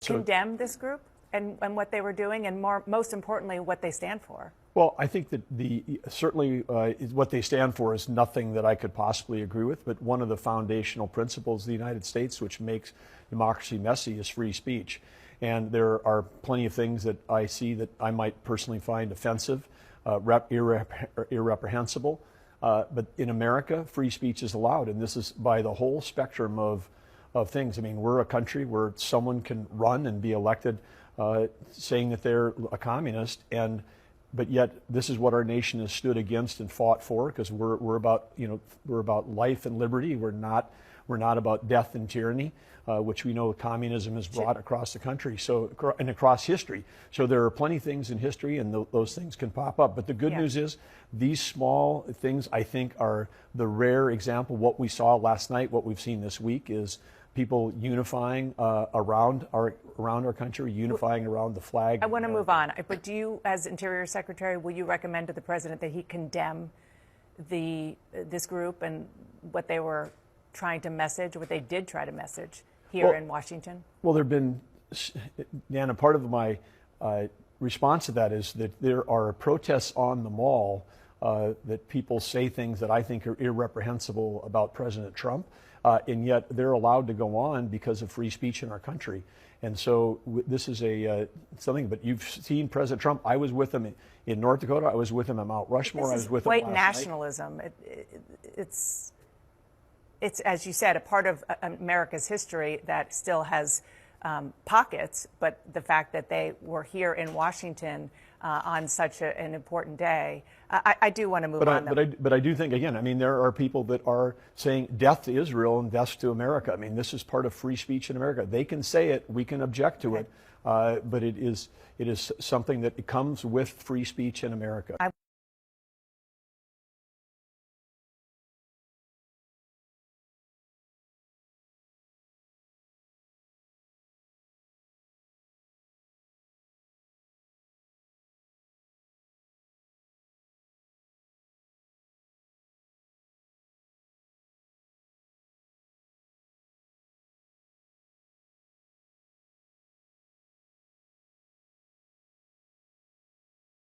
condemn this group and what they were doing, and most importantly, what they stand for? Well, I think that certainly what they stand for is nothing that I could possibly agree with, but one of the foundational principles of the United States which makes democracy messy is free speech. And there are plenty of things that I see that I might personally find offensive, irreprehensible. But in America, free speech is allowed, and this is by the whole spectrum of things. I mean, we're a country where someone can run and be elected saying that they're a communist, but yet this is what our nation has stood against and fought for, because we're about life and liberty. We're not about death and tyranny, which we know communism has brought across the country, and across history. So there are plenty of things in history, and those things can pop up. But the good news is these small things, I think, are the rare example. What we saw last night, what we've seen this week, is people unifying around our country, unifying around the flag. I want to move on, but do you, as Interior Secretary, will you recommend to the President that he condemn this group and what they were trying to message, what they did try to message here in Washington? Well, there have been, Nana, part of my response to that is that there are protests on the Mall that people say things that I think are irreprehensible about President Trump, and yet they're allowed to go on because of free speech in our country. And so this is something, but you've seen President Trump. I was with him in North Dakota. I was with him at Mount Rushmore. I was with him last white nationalism. It's, as you said, a part of America's history that still has pockets, but the fact that they were here in Washington on such an important day, I do want to move on. But I do think, again, I mean, there are people that are saying death to Israel and death to America. I mean, this is part of free speech in America. They can say it, we can object to it, but it is something that comes with free speech in America.